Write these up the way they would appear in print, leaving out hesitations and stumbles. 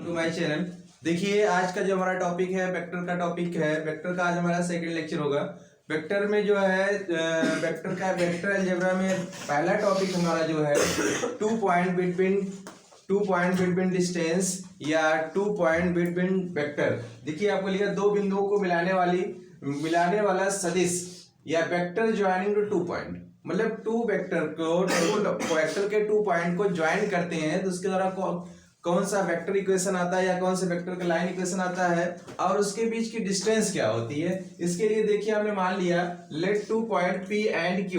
To my channel. देखिए आज का जो हमारा टॉपिक है वेक्टर का टॉपिक है। वेक्टर का आज हमारा सेकंड लेक्चर होगा। वेक्टर में जो है वेक्टर का वेक्टर अलजेब्रा में पहला टॉपिक हमारा जो है टू पॉइंट बिटवीन डिस्टेंस या 2 पॉइंट बिटवीन वेक्टर। देखिए आपको लिखा दो बिंदुओं को मिलाने वाला सदिश या वेक्टर ज्वाइनिंग टू 2 पॉइंट, मतलब टू वेक्टर के 2 पॉइंट को ज्वाइन करते हैं तो उसके द्वारा कौन सा वेक्टर इक्वेशन आता है या कौन से वेक्टर का लाइन इक्वेशन आता है और उसके बीच की डिस्टेंस क्या होती है। इसके लिए देखिए हमने मान लिया let 2 point P and Q।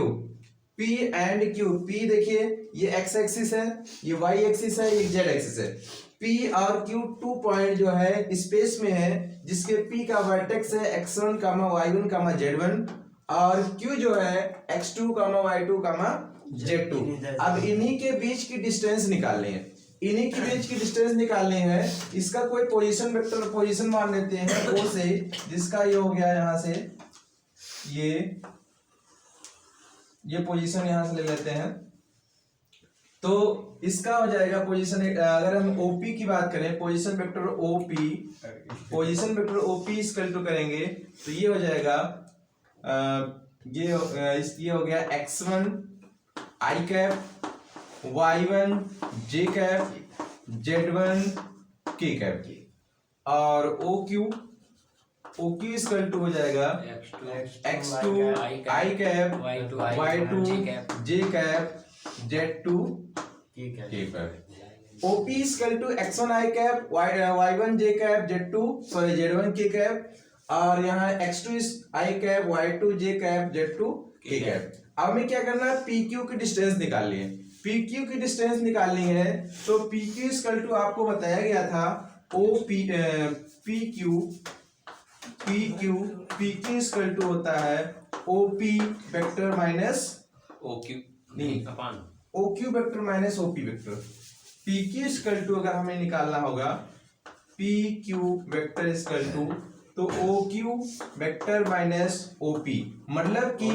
P देखिए ये x एक्सिस है, ये y एक्सिस है, ये z एक्सिस है। P और Q 2 पॉइंट जो है स्पेस में है जिसके P का वर्टेक्स है x1, y1, z1 और Q जो है x2, y2, z2। अब इन्हीं के बीच की डिस्टेंस निकालनी है। इसका कोई पोजीशन वेक्टर पोजीशन मान लेते हैं O से, जिसका ये हो गया यहाँ से ये पोजीशन यहाँ से ले लेते हैं तो इसका हो जाएगा पोजीशन। अगर हम OP की बात करें, position vector OP equal to करेंगे तो ये हो जाएगा ये हो गया x1 i cap, y1 j cap, z1 k cap और OQ इक्वल टू हो जाएगा x2 i cap, y2 j cap, z2 k cap. OP equal to x1 i cap, y1 j cap, z1 k cap और यहाँ x2 i cap, y2 j cap, z2 k cap. अब हमें क्या करना है, PQ की distance निकालनी है। PQ की डिस्टेंस निकालनी है तो PQ इक्वल टू आपको बताया गया था PQ इक्वल टू होता है OP vector minus OQ vector minus OP vector. PQ equal to अगर हमें निकालना होगा PQ वेक्टर इक्वल टू तो OQ वेक्टर माइनस OP, मतलब कि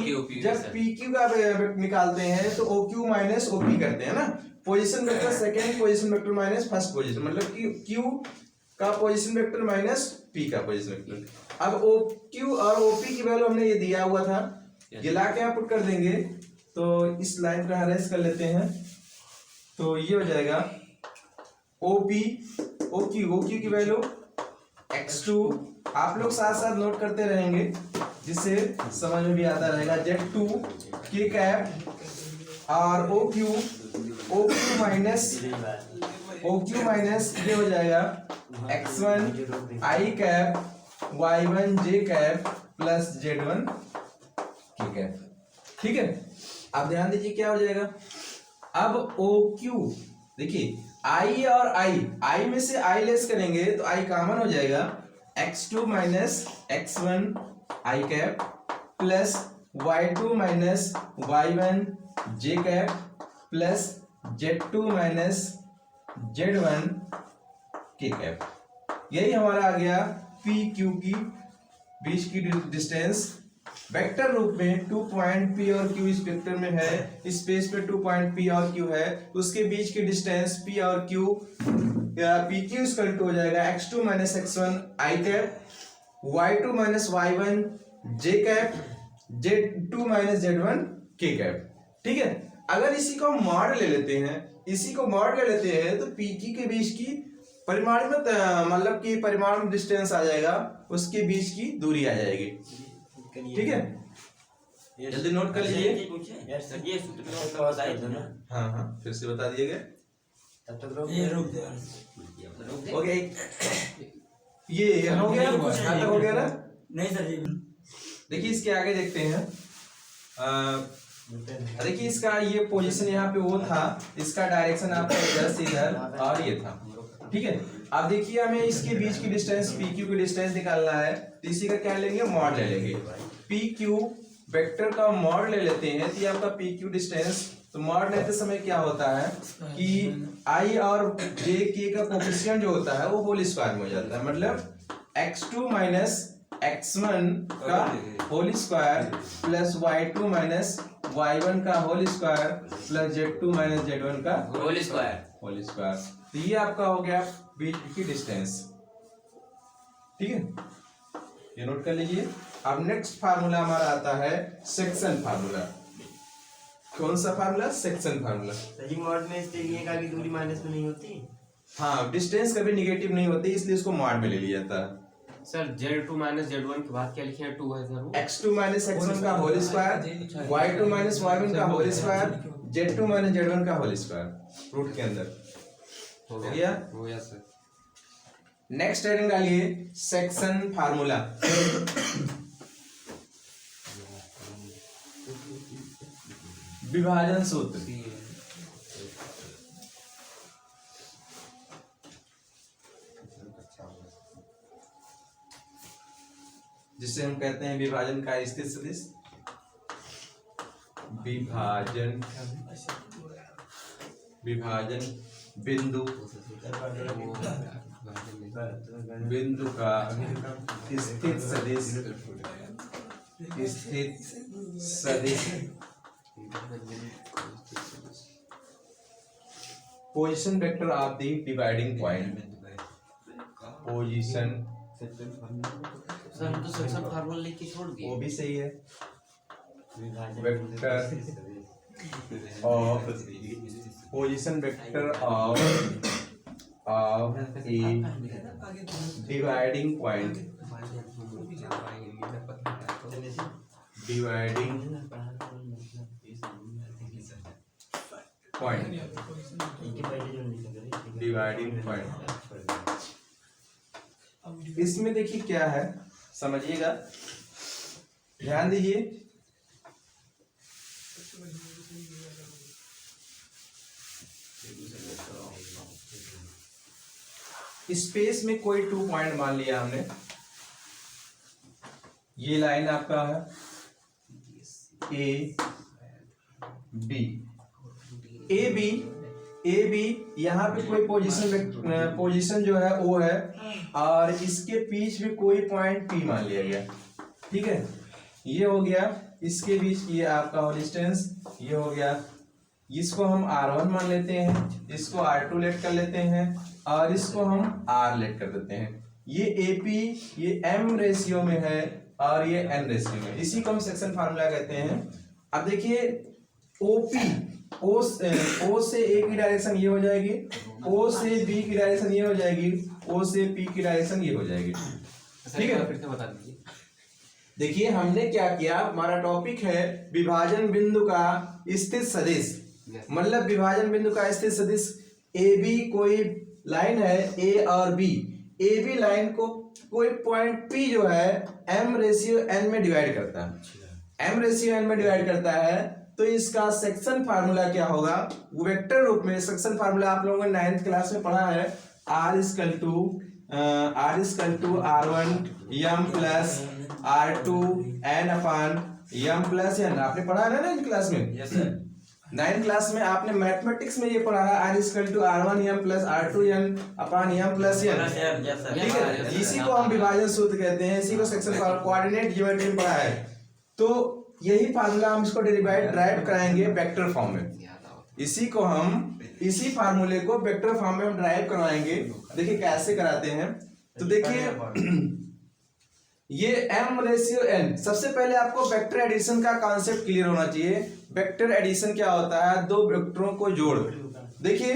जब PQ का निकालते हैं तो OQ माइनस OP करते हैं ना। Position vector second position vector minus first position, मतलब कि Q का पोजीशन वेक्टर माइनस P का पोजीशन वेक्टर। अब OQ और OP की वैल्यू हमने ये दिया हुआ था, ये ला के आप पुट कर देंगे तो इस लाइन का अरेंज कर लेते हैं तो ये हो जाएगा OQ की वैल्यू x2। आप लोग साथ साथ नोट करते रहेंगे जिससे समझ में भी आता रहेगा। z2 k कैप और OQ माइनस ये हो जाएगा x1 i cap, y1 j cap plus z1 k cap. ठीक है, अब ध्यान दीजिए क्या हो जाएगा। अब OQ देखिए i और i में से i लेस करेंगे तो i कॉमन हो जाएगा, x2 minus x1 i cap plus y2 minus y1 j cap plus z2 minus z1 k cap. यही हमारा आ गया PQ की बीच की डिस्टेंस। वेक्टर रूप में 2 पॉइंट P और Q इस वेक्टर में है, स्पेस पे 2 पॉइंट P और Q है, उसके बीच की डिस्टेंस P और Q PQ इक्वल टू हो जाएगा x2 minus x1 i cap, y2 minus y1 j cap, z2 minus z1 k cap. ठीक है, अगर इसी को मॉड ले लेते हैं तो PQ के बीच की परिमाण में मतलब कि परिमाण डिस्टेंस आ जाएगा, उसके बीच की दूरी आ जाएगी। ठीक है, जल्दी नोट कर लीजिए। हाँ फिर से बता दिए गए। ओके, ये हो गया, कुछ यहाँ तक हो गया ना? नहीं सर जी। देखिए इसके आगे देखते हैं। देखिए इसका ये पोजीशन यहाँ पे वो था, इसका डायरेक्शन आपका इधर से इधर और ये था। ठीक है, अब देखिए हमें इसके बीच की डिस्टेंस PQ की डिस्टेंस निकालना है तो इसी का क्या लेंगे, मॉड ले लेंगे। PQ वेक्टर का मॉड ले लेते हैं तो ये आपका PQ डिस्टेंस। तो मॉड लेते समय क्या होता है कि i और j k का कोफिशिएंट जो होता है वो होल स्क्वायर में हो जाता है, मतलब x2 माइनस x1 का whole square plus y2 minus y1 का whole square plus z2 minus z1 का होल स्क्वायर। Whole square. तो ये आपका हो गया बीच की डिस्टेंस, ठीक है, ये नोट कर लीजिए। अब नेक्स्ट फार्मूला हमारा आता है सेक्शन फार्मूला। कौन सा फार्मूला? Section formula. सही मॉड में इसलिए लिए का कि दूरी माइनस में नहीं होती। हाँ, डिस्टेंस कभी निगेटिव नहीं होती, इसलिए इसको मॉड में ले लिया जाता है। सर Z2 माइनस Z1 के बाद क्या लिखे हैं? 2 है सर वो। x2 माइनस x1 का whole square, y2 minus y1 का whole square, z2 minus z1 का होल स्क्वायर रूट के अंदर हो गया? हो गया सर। नेक्स्ट हेडिंग डालिए सेक्शन फार्मूला। विभाजन सूत्र। जिसे हम कहते हैं विभाजन का स्थित सदिश। विभाजन बिंदु का स्थित सदिश, स्थित सदिश। Position vector of the dividing point. Position sir हम तो सेक्शन फार्मूला लिख के छोड़ दिए। वो भी सही है। Vector of position vector of A dividing point, dividing point, dividing point. इसमें देखिए क्या है, समझिएगा, ध्यान दीजिए। स्पेस में कोई 2 पॉइंट मान लिया हमने। ये लाइन आपका है ए बी, यहाँ पे कोई पोजीशन जो है ओ है, और इसके बीच में कोई पॉइंट पी मान लिया गया, ठीक है। ये हो गया इसके बीच, ये आपका होल डिस्टेंस, ये हो गया। इसको हम R1 मान लेते हैं, इसको R2 लेट कर लेते हैं, और इसको हम R लेट कर देते हैं। ये AP ये M रेशियो में है और ये N रेशियो में, इसी को हम सेक्शन फार्मूला कहते हैं। अब देखिए OP, ओ से ए की डायरेक्शन ये हो जाएगी, O से B की डायरेक्शन ये हो जाएगी, O से P की डायरेक्शन ये हो जाएगी, ठीक है। फिर से बता दीजिए। देखिए हमने क्या किया, हमारा टॉपिक है विभाजन बिंदु का स्थित सदिश। मतलब विभाजन बिंदु का स्थित सदिश AB कोई लाइन है A और B, AB लाइन को कोई पॉइंट P जो है M रेशियो N में डिवाइड करता है, M रेशियो N में डिवाइड करता है। तो इसका सेक्शन फार्मूला क्या होगा, वेक्टर रूप में। सेक्शन फार्मूला आप लोगों ने 9th क्लास में पढ़ा है, R equal to R1 M plus R2 N upon M plus N। आपने पढ़ा है ना 9th क्लास में? Yes sir. 9th क्लास में आपने मैथमेटिक्स में ये पढ़ा है, R equal to R1 M plus R2 N upon M plus N, ठीक है। इसी को हम विभाजन सूत्र कहते हैं, इसी को सेक्शन कोऑर्डिनेट ज्योमेट्री में पढ़ा है। तो यही फार्मूला हम इसको ड्राइव कराएंगे वेक्टर फॉर्म में। इसी फार्मूले को वेक्टर फॉर्म में हम ड्राइव करवाएंगे। देखिए कैसे कराते हैं, तो देखिए ये M रेशियो N। सबसे पहले आपको वेक्टर एडिशन का कॉन्सेप्ट क्लियर होना चाहिए। वेक्टर एडिशन क्या होता है, दो वेक्टरों को जोड़। देखिए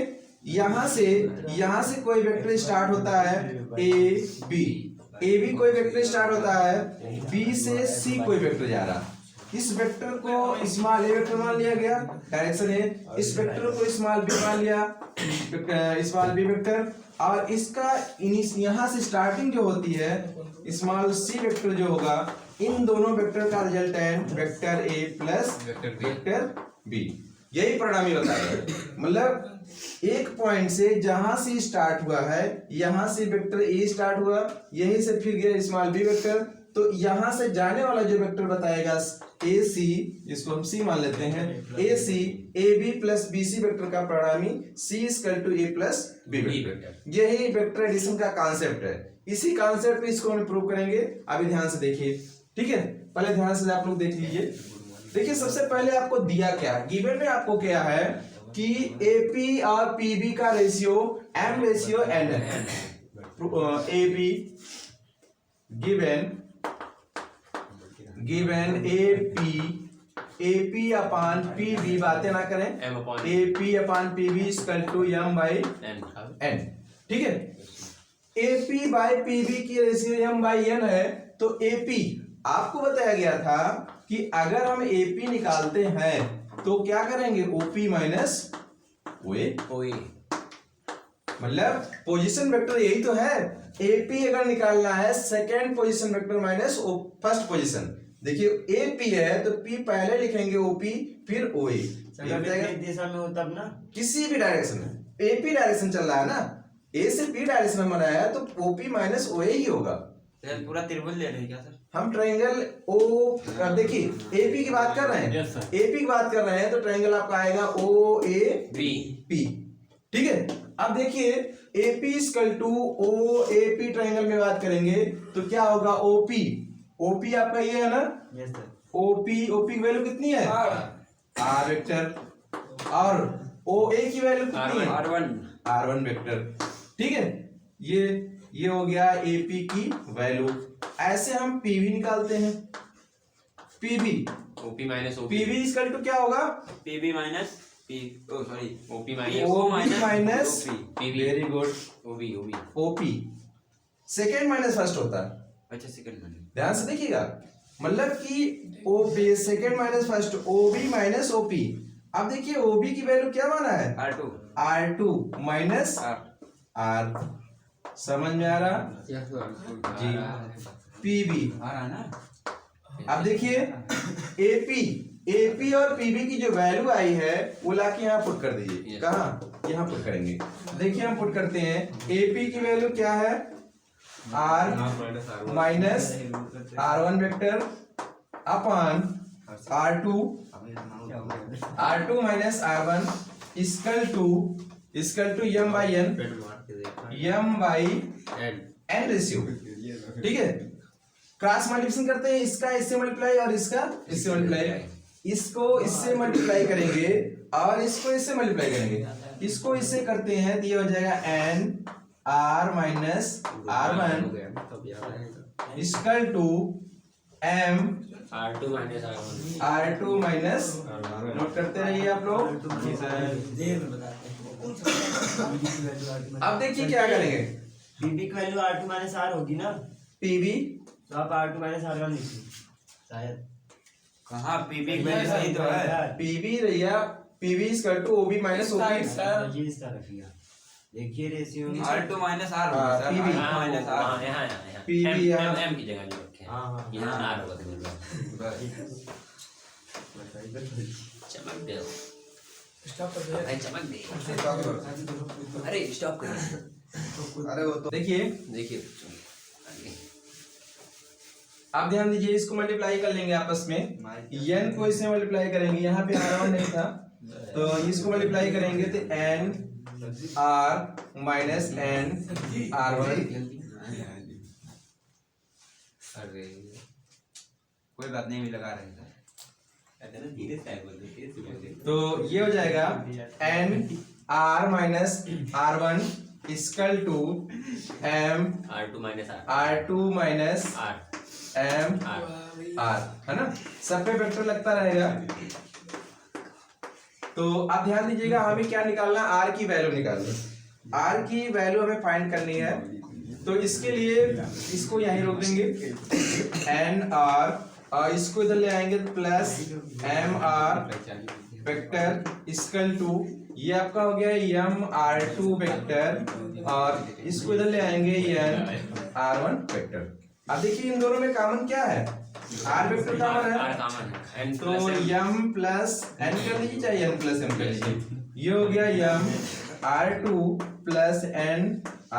यहां से कोई वेक्टर स्टार्ट होता है A B कोई वेक्टर स्टार्ट होता है, B से C कोई वेक्टर जा रहा है। इस वेक्टर को स्मॉल a वेक्टर मान लिया गया, डायरेक्शन है। इस वेक्टर को स्मॉल b मान लिया, स्मॉल b वेक्टर। और इसका यहाँ से स्टार्टिंग जो होती है स्मॉल c वेक्टर जो होगा, इन दोनों वेक्टर का resultant vector a plus vector b। यही परिणामी होता है। मतलब एक पॉइंट से जहां से स्टार्ट हुआ है, यहां से वेक्टर a स्टार्ट हुआ, यहीं से फिर गया स्मॉल b वेक्टर, तो यहां से जाने वाला जो वेक्टर बताएगा AC, जिसको हम C मान लेते हैं, AC AB plus BC vector का परिणामी C equal to A plus B vector. यही वेक्टर एडिशन का कॉन्सेप्ट है। इसी कॉन्सेप्ट पे इसको हम प्रूव करेंगे। अभी ध्यान से देखिए, ठीक है। पहले ध्यान से आप लोग देख लीजिए। देखिए सबसे पहले आपको दिया क्या, गिवन में आपको क्या है, कि एपी और पीबी का रेशियो m रेशियो n है। AP given AP upon PB, बातें ना करें, AP upon PB equal to m by n। ठीक है, एपी बाई पीबी की रेशियो m बाई n है। तो एपी आपको बताया गया था कि अगर हम एपी निकालते हैं तो क्या करेंगे, ओपी माइनस ओए, मतलब पोजीशन वेक्टर यही तो है। एपी अगर निकालना है second position vector minus first position. देखिए एपी है तो पी पहले लिखेंगे, ओपी फिर ओए। दिशा में हो तब ना, किसी भी डायरेक्शन में एपी डायरेक्शन चल रहा है ना, ए से पी डायरेक्शन में बनाया है तो ओपी माइनस ओए ही होगा। सर पूरा त्रिभुज ले रहे हैं क्या सर? हम ट्रायंगल ओ, देखिए एपी की बात कर रहे हैं, एपी की बात कर रहे हैं तो ट्रायंगल आपका आएगा ओ ए पी। ठीक है, अब देखिए AP equal to O A P triangle में बात करेंगे तो क्या होगा, ओपी ओपी आपका ये है ना, यस सर, ओपी की वैल्यू कितनी है आर वेक्टर, और OA की वैल्यू कितनी है R1 वेक्टर। ठीक है, ये हो गया AP की वैल्यू। ऐसे हम PV निकालते हैं, PV OP minus PV equal to क्या होगा, PB minus OP minus very good OP second minus first होता है। अच्छा सेकंड माइनस, ध्यान से देखिएगा, मतलब कि ओबी सेकेंड माइनस फर्स्ट, ओबी माइनस ओपी। अब देखिए ओबी की वैल्यू क्या माना है, R2 माइनस R। समझ में आ रहा जी, पीबी। अब देखिए एपी और पीबी की जो वैल्यू आई है वो लाके यहाँ पुट कर दीजिए। कहाँ, यहाँ पुट करेंगे। देखिए हम पुट करते हैं, एपी की वैल्यू क्या है, R minus R1 vector upon R2 minus R1 equal to m by n ratio. ठीक है, क्रॉस मल्टीप्लिकेशन करते हैं, इसका इससे मल्टीप्लाई और इसका इससे मल्टीप्लाई, इसको इससे मल्टीप्लाई करेंगे और इसको इससे मल्टीप्लाई करेंगे, इसको इससे करते हैं तो ये हो जाएगा n R minus R1 equal to m R2 minus, note करते रहिए आप लोग। अब देखिए क्या करेंगे, पीबी की वैल्यू R2 माइनस R होगी ना, पीबी तो आप R2 माइनस R1 लिखिए शायद। कहाँ पीबी की वैल्यू सही तो है, पीबी रहिया, PB equal to OB minus OP. ये इसका रखिएगा, देखिए ratio R2 minus R PB minus R यहाँ पीबी M की जगह नहीं रखे, हाँ यहाँ R होगा चमक दे भाई, चमक दे, अरे स्टॉप कर। अरे वो तो देखिए आप ध्यान दीजिए, इसको मल्टीप्लाई कर लेंगे आपस में, n को इससे मल्टीप्लाई करेंगे, यहाँ पे R1 नहीं था तो इसको मल्टीप्लाई करेंगे तो n R minus n R1। अरे कोई बात नहीं, भी लगा रहे हैं तो ये हो जाएगा n R minus R1 equal to m R2 minus m R, है ना, सब पे वेक्टर लगता रहेगा। तो आप ध्यान दीजिएगा, हमें क्या निकालना है, R की वैल्यू निकालनी, R की वैल्यू हमें फाइंड करनी है। तो इसके लिए इसको यहीं रोक देंगे, n R और इसको इधर ले आएंगे plus m R vector equal to, ये आपका हो गया m R2 वेक्टर और इसको इधर ले आएंगे n R1 वेक्टर। अब देखिए इन दोनों में कॉमन क्या है, R वेक्टर कॉमन है, तो m प्लस n कर लीजिए, चाहे n प्लस m कर लीजिए, ये हो गया m R2 plus n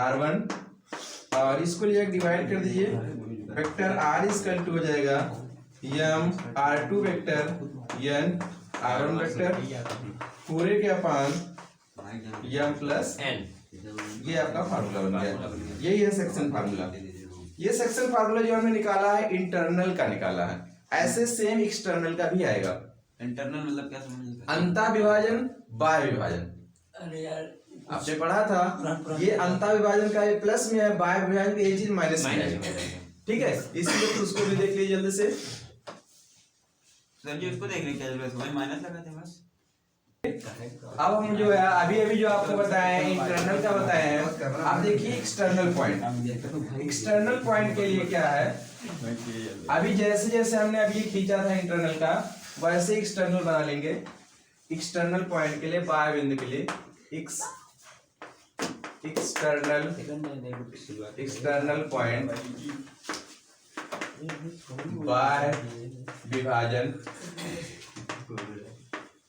R1 और इसको लिए डिवाइड कर दीजिए, वेक्टर R इक्वल टू हो जाएगा m R2 vector n R1 vector पूरे के अपान m प्लस n। ये आपका फार्मूला बन गया, यही है सेक्शन फार्मूला। ये सेक्शन फार्मूला जो हमने निकाला है इंटरनल का निकाला है, ऐसे सेम एक्सटर्नल का भी आएगा। इंटरनल मतलब क्या समझ अंता विभाजन बाह्य विभाजन। अरे यार आपने पढ़ा था ये अंता विभाजन का ये प्लस में है, बाह्य विभाजन का ये चीज माइनस में है। ठीक है, इसलिए तो उसको भी देख लीजिए जल्दी से। सर जी उसको देखने की क्या जरूरत है, वही माइनस लगाते हैं बस। अब हम जो है अभी जो आपको बताए हैं इंटरनल का बताए हैं, आप देखिए एक्सटर्नल पॉइंट। एक्सटर्नल पॉइंट के लिए क्या है, अभी जैसे जैसे हमने अभी खींचा था इंटरनल का वैसे एक्सटर्नल बना लेंगे। एक्सटर्नल पॉइंट के लिए बाह्य बिंदु के लिए एक्सटर्नल पॉइंट बाह्य विभाजन,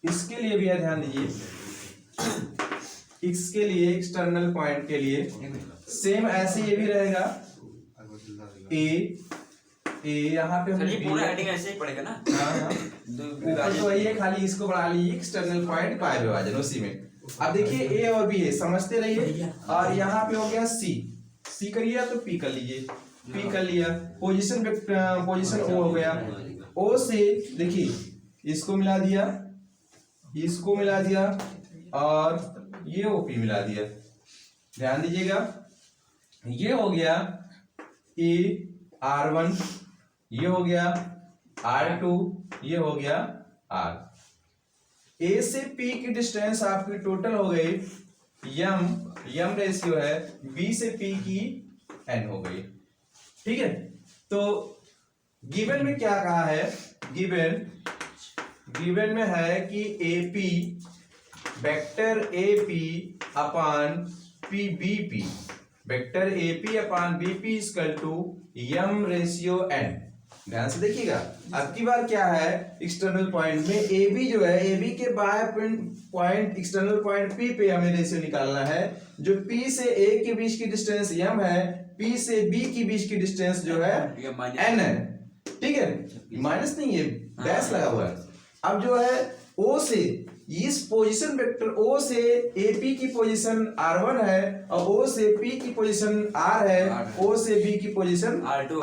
इसके लिए भी ध्यान दीजिए। इसके लिए एक्सटर्नल पॉइंट के लिए सेम ऐसे ये भी रहेगा ए यहाँ पे हम सर ये पूरा हेडिंग ऐसे ही पड़ेगा ना। हाँ ऊपर तो वही है, खाली इसको बढ़ा लीजिए एक्सटर्नल पॉइंट बाह्य विभाजन उसी में। अब देखिए ए और बी है, समझते रहिए। और यहाँ पे हो गया सी करिए तो पी कर लीजिए, पी कर लिया। पोजीशन ओ हो गया। ओ से देखिए इसको मिला दिया, इसको मिला दिया और ये ओपी मिला दिया। ध्यान दीजिएगा, ये हो गया ए R1, ये हो गया R2, ये हो गया R। ए से पी की डिस्टेंस आपकी टोटल हो गई यम रेशियो है, बी से पी की n हो गई। ठीक है, तो गिवन में क्या कहा है, गिवन में है कि AP vector AP upon P BP, vector AP upon BP equal to m ratio n। ध्यान से देखिएगा, अब की बार क्या है एक्सटर्नल पॉइंट में ए बी जो है, ए बी के बाह्य पॉइंट एक्सटर्नल पॉइंट पी पे हमें रेशियो निकालना है। जो पी से ए के बीच की डिस्टेंस यम है, पी से बी के बीच की डिस्टेंस जो है एन है। ठीक है, माइनस नहीं है, डैश लगा हुआ है। अब जो है ओ से इस पोजीशन वेक्टर ओ से एपी की पोजीशन R1 है और ओ से पी की पोजीशन R है, ओ से बी की पोजीशन R2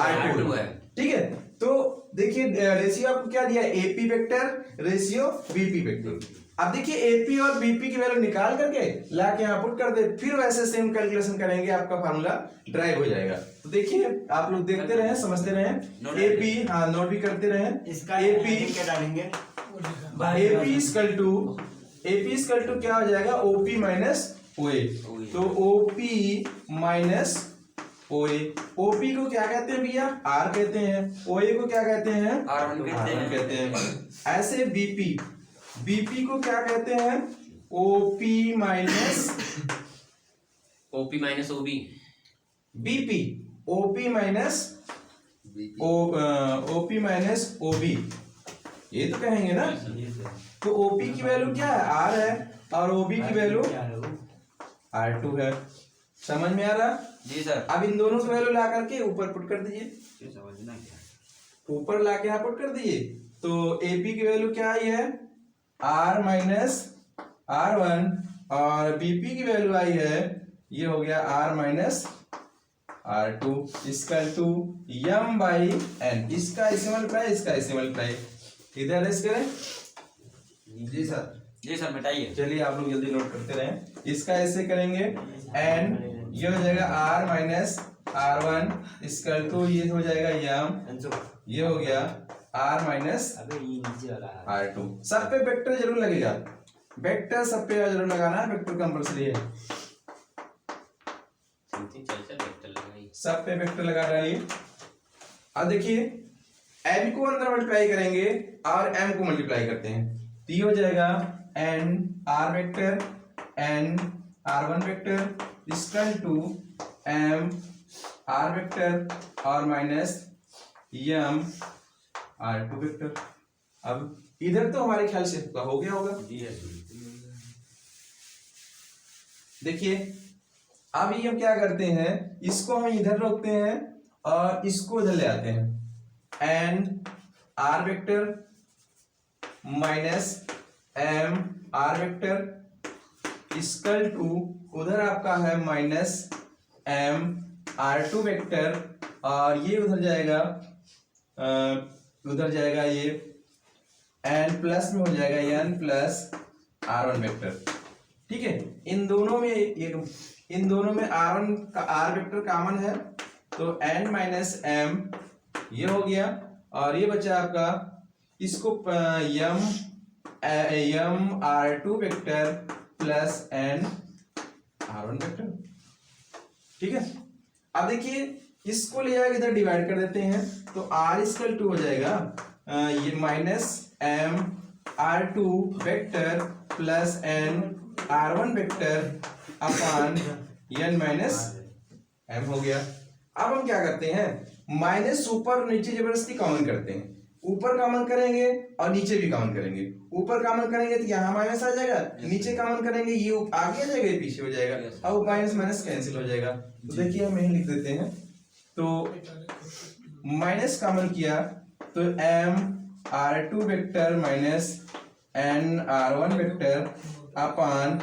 है। ठीक है, तो देखिए रेशियो आपको क्या दिया, AP vector ratio BP vector. अब देखिए एपी और बीपी की वैल्यू निकाल करके लाके यहाँ पुट कर दे, फिर वैसे सेम कैलकुलेशन करेंगे, आपका फार्मूला ड्राइव हो जाएगा। तो देखिए आप लोग देखते रहें, समझते रहें। एपी हाँ नोट भी करते रहें। इसका एपी क्या डालेंगे, एपी इक्वल टू क्या हो जाएगा, ओपी माइनस ओए। तो ओपी माइनस ओए, ओपी को क्या कहते हैं भैया, आर कहते हैं। ओए को क्या कहते हैं, R1 कहते हैं। ऐसे बीपी, बीपी को क्या कहते हैं, OP minus OB, BP, OP minus OP minus OB, ये तो कहेंगे ना। तो ओपी की वैल्यू क्या है, आर है, और ओबी की वैल्यू R2 है। समझ में आ रहा जी सर। अब इन दोनों की वैल्यू ला करके ऊपर पुट कर दीजिए, समझना क्या, ऊपर ला के यहाँ पुट कर दीजिए। तो एपी की वैल्यू क्या आई है, R माइनस R1, और बीपी की वैल्यू आई है, ये हो गया R minus R2 equal to m by n. इसका इसे मल्टीप्लाई, इसका इसे मल्टीप्लाई, इधर रेस करें। जी सर, जी सर मिटाइए। चलिए आप लोग जल्दी नोट करते रहें। इसका ऐसे करेंगे एन, ये हो जाएगा R minus R1 equal to ये हो जाएगा यम, ये हो गया R माइनस R2। सब पे वेक्टर जरूर लगेगा, वेक्टर सब पे जरूर लगाना, वेक्टर कंपल्सरी है। सब पे वेक्टर लगा डालिए। अब देखिए एम को अंदर मल्टीप्लाई करेंगे और एम को मल्टीप्लाई करते हैं, तो ये हो जाएगा n R vector n R1 vector equal to m R vector और माइनस यम R2 वेक्टर। अब इधर तो हमारे ख्याल से हो गया होगा। देखिए अब ये हम क्या करते हैं, इसको हम इधर रोकते हैं और इसको इधर ले आते हैं। N R vector minus m R vector equal to उधर आपका है माइनस एम R2 वेक्टर और ये उधर जाएगा ये एंड प्लस में हो जाएगा एन प्लस R1 वेक्टर। ठीक है, इन दोनों में R1 का R वेक्टर कॉमन है, तो n माइनस m ये हो गया, और ये बचा आपका, इसको m R2 vector plus n R1 vector. ठीक है, अब देखिए इसको ले जाकर इधर डिवाइड कर देते हैं, तो R इक्वल टू हो जाएगा ये minus m R2 vector plus n R1 vector upon n minus m हो गया। अब हम क्या करते हैं, माइनस ऊपर नीचे जबरदस्ती कॉमन करते हैं, ऊपर कॉमन करेंगे और नीचे भी कॉमन करेंगे। ऊपर कॉमन करेंगे तो यहाँ माइनस आ जाएगा, नीचे कॉमन करेंगे ये आगे आ जाएगा, ये पीछे हो जाएगा, अब माइनस माइनस कैंसिल हो जाएगा। तो देखिए हम यही लिख देते हैं, तो माइनस कॉमन किया तो m R2 vector minus n R1 vector upon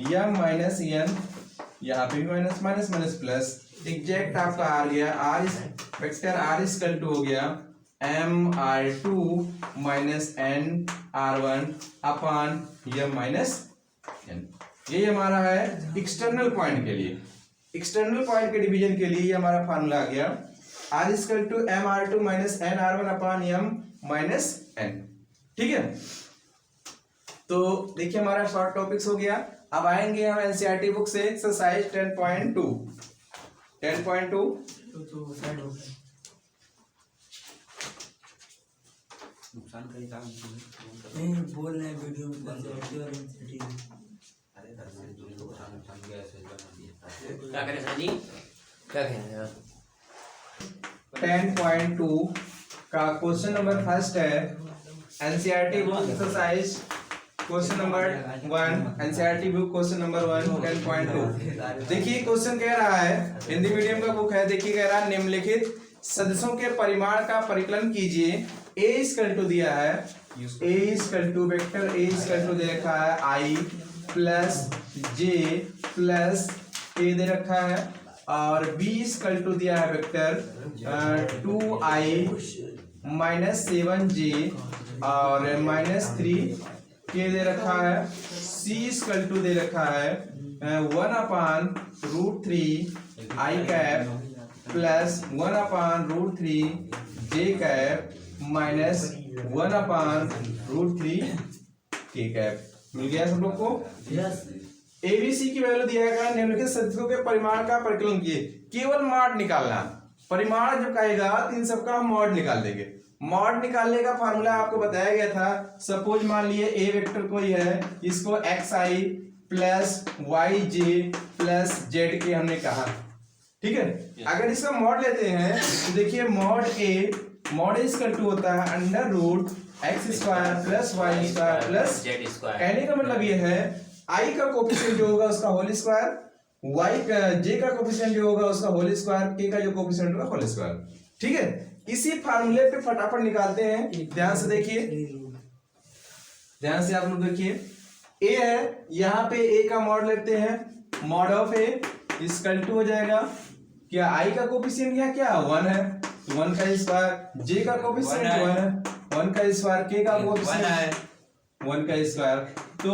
m minus n, यहाँ पे भी minus minus minus plus, exact आपका आ गया R vector R equal to हो गया m R2 minus n R1 upon m minus n। ये हमारा है एक्सटर्नल पॉइंट के लिए, एक्सटर्नल पॉइंट के डिवीजन के लिए ये हमारा फार्मूला आ गया, R equal to m R2 minus n R1 upon m minus n। ठीक है, तो देखिए हमारा शॉर्ट टॉपिक्स हो गया। अब आएंगे हम एनसीईआरटी बुक से एक्सरसाइज 10.2 तो साइड हो गया। नुकसान करेगा नहीं बोल रहे हैं वीडियो में कंजर्वेटिव और इंसेंटिव। अरे नुकसान गया ऐसे क्या करें सर जी, क्या कहें यार? 10.2 का क्वेश्चन नंबर फर्स्ट है NCERT book exercise question number 1, NCERT book question number 1 10.2। देखिए क्वेश्चन कह रहा है, हिंदी मीडियम का बुक है, देखिए कह रहा है निम्नलिखित सदस्यों के परिमाण का परिकलन कीजिए। a इक्वल टू दिया है, a equal to vector a equal to दे रखा है i plus j plus a दे रखा है, और b इक्वल टू दिया है वेक्टर 2i माइनस 7j और माइनस 3k दे रखा है, c इक्वल टू दे रखा है 1/√3 i cap plus 1/√3 j cap minus 1/√3 k cap. मिल गया सब लोग को? यस। एबीसी की वैल्यू दिया गया, निम्नलिखित सदस्यों के परिमाण का परिकलन किए। केवल मॉड निकालना, परिमाण जो कहेगा इन सबका हम मॉड निकाल देंगे। मॉड निकालने का फार्मूला आपको बताया गया था। सपोज मान लिए ए वेक्टर कोई है, इसको xi plus yj plus z के हमने कहा, ठीक है। अगर इसका मॉड लेते हैं तो देखिए मॉड इक्वल टू होता है √x² plus y² plus z²। कहने का मतलब ये है i का कोफिशिएंट जो होगा उसका होल स्क्वायर, y का j का कोफिशिएंट जो होगा उसका होल स्क्वायर, k का जो कोफिशिएंट होगा होल स्क्वायर। ठीक है, इसी फार्मूले पे फटाफट निकालते हैं। ध्यान से देखिए, ध्यान से आप लोग देखिए, a है, यहाँ पे a का मॉड लेते हैं, mod of a equal to हो जाएगा क्या, i का कोफिशिएंट यहाँ क्या 1 है, 1 का स्क्वायर, j का कोफिशिएंट 1 है, 1 का स्क्वायर, k का कोफिशिएंट 1 का स्क्वायर, तो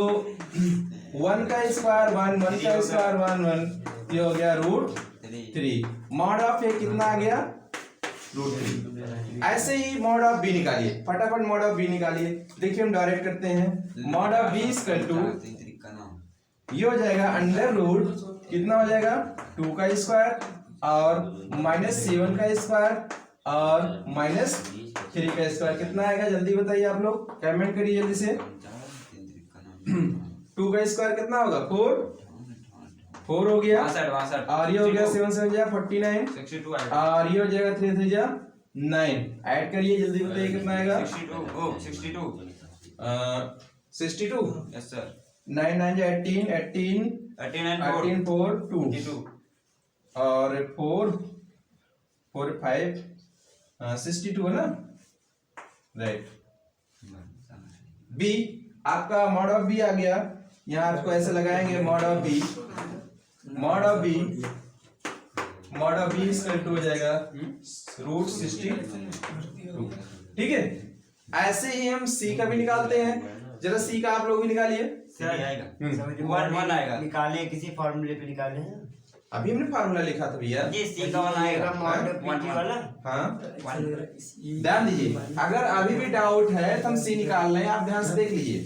1 का स्क्वायर 1, 1 का स्क्वायर 1, 1, ये हो गया √3। मॉड ऑफ a कितना आ गया √3। ऐसे ही मॉड ऑफ b निकालिए, फटाफट मॉड ऑफ b निकालिए। देखिए हम डायरेक्ट करते हैं, mod of b equal to ये हो जाएगा √ कितना हो जाएगा 2 का स्क्वायर और -7 का स्क्वायर और -3 का स्क्वायर। कितना आएगा जल्दी बताइए आप लोग, कमेंट करिए जल्दी से। 2 का स्क्वायर कितना होगा 4 हो गया, और ये हो गया 7 से 49 और ये हो जाएगा 3 से 9। ऐड करिए जल्दी बताइए कितना आएगा 62। Yes sir. 9 9 18 18 18 4 2 और 4 5 62 है ना, राइट। बी आपका मॉड ऑफ बी आ गया, यहाँ आपको ऐसे लगाएंगे mod of B equal to हो जाएगा √62। ठीक है, ऐसे ही हम सी का भी निकालते हैं। जरा सी का आप लोग भी निकालिए। सर आएगा समझ वन आएगा। निकाले किसी फॉर्मूले पे निकाले हैं। अभी हमने फार्मूला लिखा था भैया। ये सी का वन आएगा मॉड पीटी वाला। हाँ ये ध्यान दीजिए, अगर अभी भी डाउट है तो हम सी निकाल रहे हैं, आप ध्यान से देख लीजिए।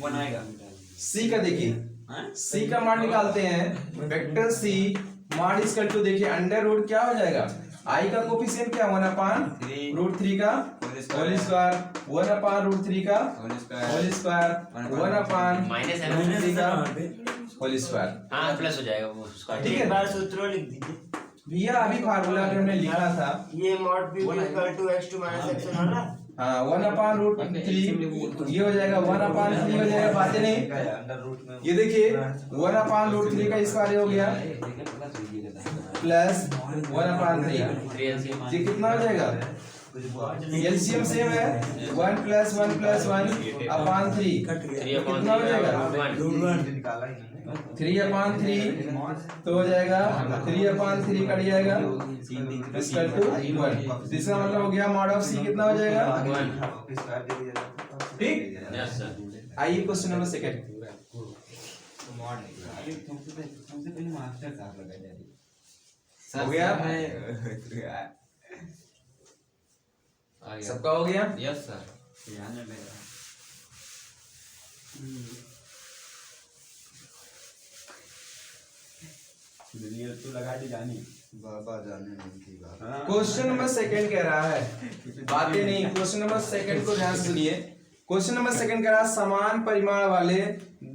वन आएगा। सी का देखिए, हाँ? सी का मान निकालते हैं। Vector C mod equal to देखिए अंडर रूट क्या हो जाएगा, आई का कोफिशिएंट क्या 1/√3 का होल स्क्वायर, 1/√3 का होल स्क्वायर, 1/√3 का होल स्क्वायर। हाँ प्लस हो जाएगा वो उसका। ठीक है। एक बार सूत्रों लिख दीजिए। भैया अभी फार्मूला में हमने लिखा था, ये mod PT equal to x2 - x1 वाला। हाँ 1/√3 ये हो जाएगा, 1/3 हो जाएगा, बातें नहीं। ये देखिए 1/√3 का स्क्वायर हो गया प्लस 1/3, ये कितना हो जाएगा? एलसीएम सेम है, 1 + 1 + 1/3 कितना हो जाएगा? 3/3 तो हो जाएगा 3/3 कट जाएगा इक्वल टू 1। तीसरा मतलब हो गया मॉड ऑफ सी कितना हो जाएगा? ठीक। Yes sir. आइए क्वेश्चन नंबर सेकंड। हो गया? सबका हो गया? Yes sir. Question number second कह रहा है, बातें नहीं, क्वेश्चन नंबर सेकंड को ध्यान से सुनिए। क्वेश्चन नंबर सेकंड कह रहा है समान परिमाण वाले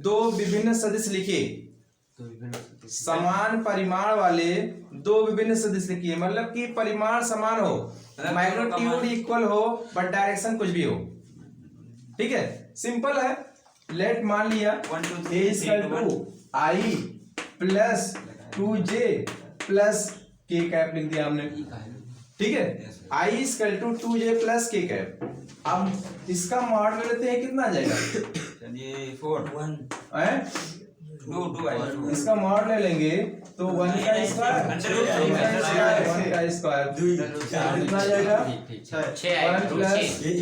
दो विभिन्न सदिश लिखिए। समान परिमाण वाले दो विभिन्न सदिश लिखिए, मतलब कि परिमाण समान हो, मैग्नीट्यूड इक्वल हो, बट डायरेक्शन कुछ भी हो। ठीक है, सिंपल है। लेट मान लिया a = i + 2j + k cap लिख दिया हमने। ठीक है, i = 2j + k कैप। अब इसका मॉड ले लेते हैं, कितना आ जाएगा? चलिए 4 हैं? 2 आएगा। इसका मॉड ले लेंगे तो 1 का स्क्वायर, 1 का स्क्वायर कितना आ जाएगा? 1 +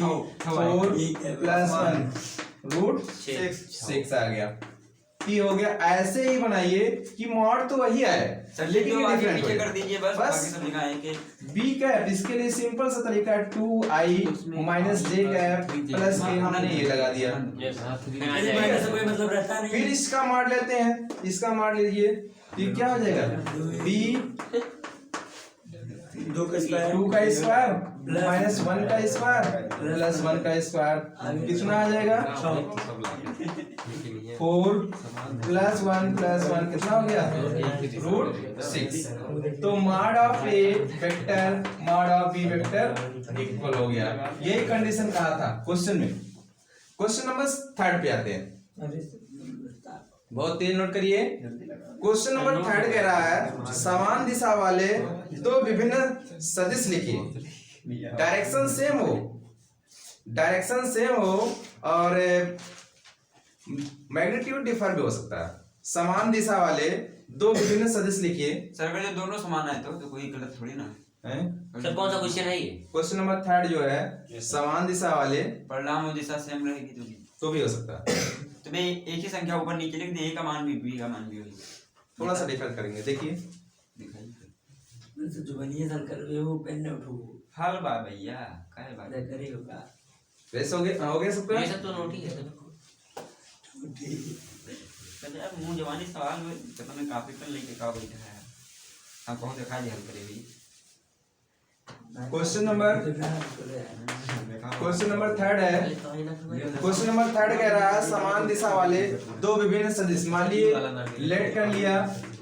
4 + 1 √6 आ गया। ये हो गया। ऐसे ही बनाइए कि मॉड तो वही आए लेकिन नीचे कर दीजिए बस, बाकी सब लिखा है कि बी कैप। इसके लिए सिंपल सा तरीका है 2i - j कैप प्लस के हमने ये लगा दिया। कोई मतलब रहता नहीं। फिर इसका मॉड लेते हैं, इसका मॉड लीजिए तो ये क्या हो जाएगा? b 2 का स्क्वायर 2 का स्क्वायर - 1 का स्क्वायर प्लस 1 का स्क्वायर कितना आ जाएगा? 4 + 1 + 1 कितना हो गया? √6। तो mod of A vector mod of B vector equal हो गया। यही कंडीशन कहा था क्वेश्चन में। क्वेश्चन नंबर 3 पे आते हैं, बहुत तेज नोट करिए। क्वेश्चन नंबर 3 कह रहा है समान दिशा वाले दो विभिन्न सदिश लिखिए। डायरेक्शन सेम हो, डायरेक्शन सेम हो और मैग्नीट्यूड डिफर भी हो सकता है। समान दिशा वाले दो विभिन्न सदिश लिखिए। सर अगर ये दोनों समान है तो कोई गलत थोड़ी ना हैं? सर कौन सा क्वेश्चन है ये? क्वेश्चन नंबर 3 जो है समान दिशा वाले परिणाम और दिशा सेम रहेगी तो भी हो सकता है। तो मैं एक ही संख्या ऊपर नीचे लिख दे, a का मान भी b का मान भी होगी। थोड़ा सा डिफर करेंगे, देखिए जो बनिए सन कर रहे हो पेन न उठो हल बा भैया काहे बात करे होगा। वैसे हो गया सबका? ये सब तो नोट ही है सर। यार मुंह जवानी सवाल में तो मैं काफी पर लेके का बैठा है। हम कौन देखा जी हल करे भी। क्वेश्चन नंबर 3 है। क्वेश्चन नंबर 3 कह रहा है समान दिशा वाले दो विभिन्न सदिश। मान लिए लेट कर लिया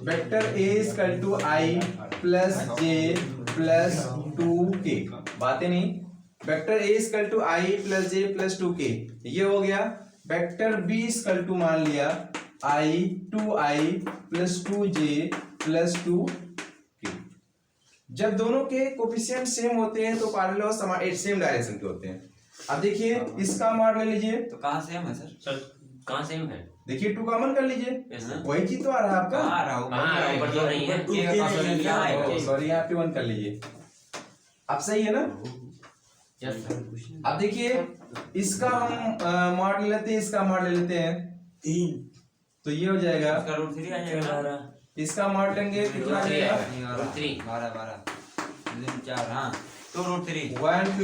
vector a = i + j + 2k। बातें नहीं, vector a = i + j + 2k ये हो गया। वेक्टर b = मान लिया i 2i + 2j + 2k। जब दोनों के कोफिशिएंट सेम होते हैं तो पैरेलल समान सेम डायरेक्शन के होते हैं। अब देखिए इसका मान ले लीजिए, तो कहाँ सेम है सर? सर कहाँ सेम है? देखिए 2 कॉमन कर लीजिए, Yes, sir. वही चीज तो आ रहा है आपका। कहाँ आ रहा हूँ हाँ ऊपर तो नहीं है। a का कॉन्स्टेंट यहाँ है। सॉरी यहाँ पे 1 कर लीजिए। अब सही है ना? Yes sir. अब देखिए इसका हम मॉड ले लेते हैं, इसका मॉड ले लेते हैं 3 तो ये हो जाएगा, इसका रूट 3 आ जाएगा ना। इसका मॉड लेंगे कितना आ जाएगा? रूट 3 12 12 4 हाँ तो रूट 3 1 +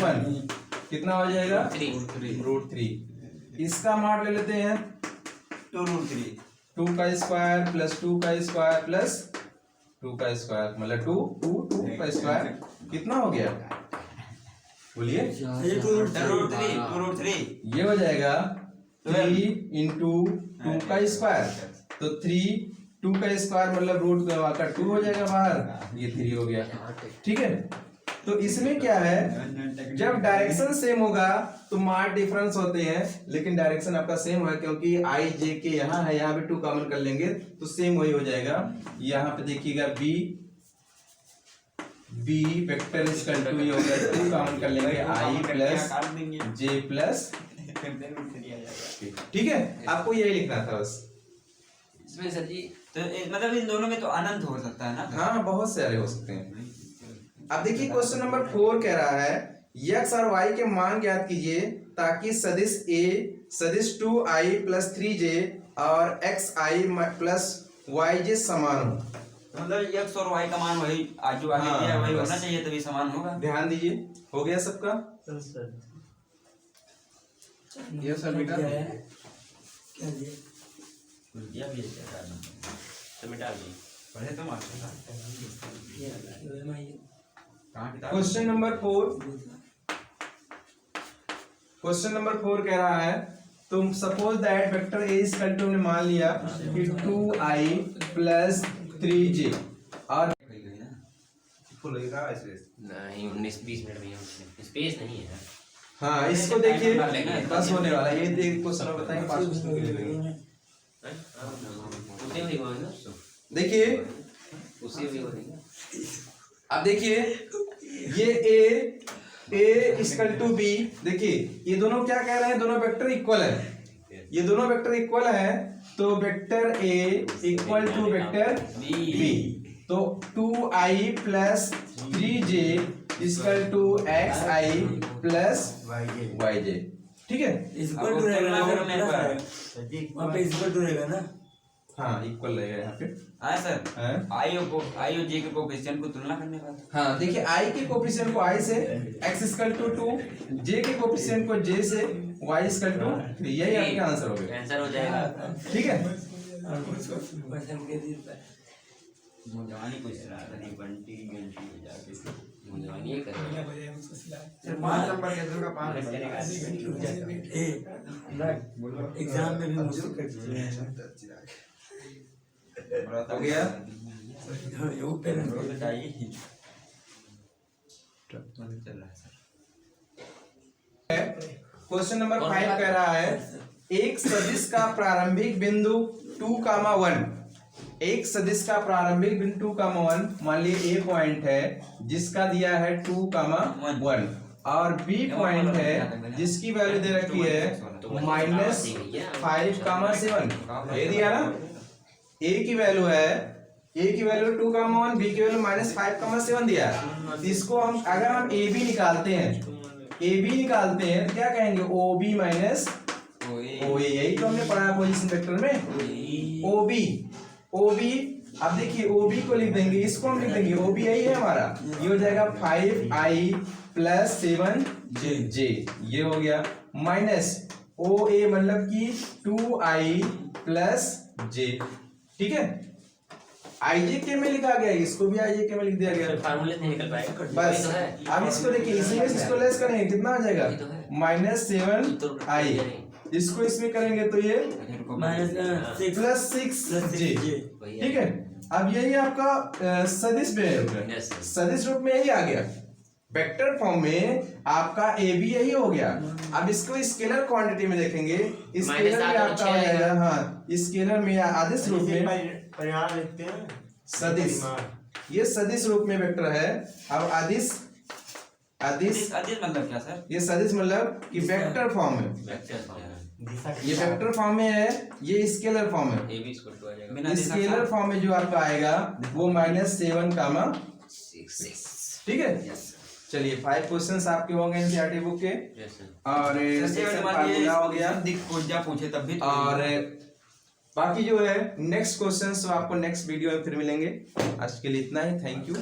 1 कितना हो जाएगा? √3। इसका मॉड ले लेते हैं तो रूट 3 2 का स्क्वायर प्लस 2 का स्क्वायर प्लस 2 का स्क्वायर मतलब 2 का स्क्वायर कितना हो गया? बोलिए। रूट 3 ये हो जाएगा 3 × 2 का स्क्वायर, तो 2 का स्क्वायर मतलब रूट का 2 हो जाएगा बाहर, ये 3 हो गया। ठीक है, तो इसमें क्या है, जब डायरेक्शन सेम होगा तो मार्क डिफरेंस होते हैं, लेकिन डायरेक्शन आपका सेम है क्योंकि आई जे के यहाँ है, यहाँ पे 2 कॉमन कर लेंगे तो सेम वही हो जाएगा। यहाँ पे देखिएगा बी वेक्टर इक्वल टू ये होगा 2 कॉमन कर लेंगे आई प्लस जे प्लस, ठीक है, आपको यही लिखना था बस। इसमें सर जी तो मतलब इन दोनों में तो अनंत हो सकता है ना। हाँ बहुत सारे हो सकते हैं। अब देखिए क्वेश्चन नंबर 4 कह रहा है x और y के मान ज्ञात कीजिए ताकि सदिश a सदिश 2i + 3j और xi + yj समान हो। मतलब x और y का मान वही आज जो आगे हाँ, दिया है वही बस। होना चाहिए तभी समान होगा। ध्यान दीजिए, हो गया सबका? ये सर बेटा कुछ दिया भी है क्या करना तो मिटा दी। पढ़े तो मास्टर कहाँ किताब क्वेश्चन नंबर 4 कह रहा है तुम suppose that vector a equal to, हमने मान लिया कि 2i + 3j और कही गई ना। फुल होगा स्पेस। नहीं 19-20 मिनट में स्पेस नहीं है। हाँ इसको देखिए बस होने वाला है, ये देख क्वेश्चन बताएंगे 5 क्वेश्चन के लिए। उसे भी होगा देखिए उसे भी होगा। अब देखिए ये a इक्वल टू b, देखिए ये दोनों क्या कह रहे हैं, दोनों वेक्टर इक्वल है, ये दोनों वेक्टर इक्वल है तो vector a equal to vector b, तो 2i + 3j equal to xi + yj, ठीक है। इक्वल टू रहेगा वहाँ पे इक्वल टू रहेगा ना। हाँ इक्वल रहेगा यहाँ पे। हाँ सर हाँ? आई और जे के कोएफिशिएंट को तुलना करने का। हाँ देखिए i के कोएफिशिएंट को i से, x इक्वल टू 2, j के कोएफिशिएंट को j से, y इक्वल टू 3, यही आपका आंसर हो गया। आंसर हो जाएगा। ठीक है, जवानी को इस तरह नहीं बंटी गंटी हो जाके जवानी ये करेगा। सर 5 नंबर के दूर का 5 एग्जाम में भी मुझे हो गया। वो पे चाहिए चल रहा है सर। क्वेश्चन नंबर 5 कह रहा है एक सदिश का प्रारंभिक बिंदु 2,1, एक सदिश का प्रारंभिक बिंदु 2,1 मान लीजिए A पॉइंट है जिसका दिया है 2,1 और B पॉइंट है जिसकी वैल्यू दे रखी है -5,7, ये दिया ना। A की वैल्यू है, A की वैल्यू 2,1, B की वैल्यू -5,7 दिया है। इसको हम अगर हम AB निकालते हैं, AB निकालते हैं तो क्या कहेंगे, OB माइनस OA, यही तो हमने पढ़ा है पोजीशन वेक्टर में। OB अब देखिए OB को लिख देंगे, इसको हम लिख देंगे OB यही है हमारा, ये हो जाएगा 5i + 7j, ये हो गया, माइनस OA मतलब कि 2i + j, ठीक है। ijk में लिखा गया, इसको भी ijk में लिख दिया गया, फार्मूले से निकल पाएगा बस। अब इसको देखिए, इसमें इसको लेस करेंगे कितना आ जाएगा, -7i, इसको इसमें करेंगे तो ये +6j, ठीक है। अब यही आपका सदिश में, सदिश रूप में यही आ गया। वेक्टर फॉर्म में आपका ए बी यही हो गया। अब इसको स्केलर क्वांटिटी में देखेंगे, स्केलर में आपका हो जाएगा, हाँ स्केलर में आदिश रूप में परिहार लिखते हैं सदिश, ये सदिश रूप में वेक्टर है। अब आदिश मतलब क्या सर? ये सदिश मतलब कि वेक्टर फॉर्म है, ये वेक्टर फॉर्म में है, ये स्केलर फॉर्म है। ए बी स्क्वायर टू आ जाएगा स्केलर फॉर्म में जो आपका आएगा वो -7, ठीक है। चलिए 5 क्वेश्चंस आपके हो गए एनसीईआरटी बुक के, यस सर। और सेक्शन फार्मूला हो गया, खोजा पूछे तब भी और बाकी जो है नेक्स्ट क्वेश्चंस तो आपको नेक्स्ट वीडियो में फिर मिलेंगे। आज के लिए इतना ही, थैंक यू।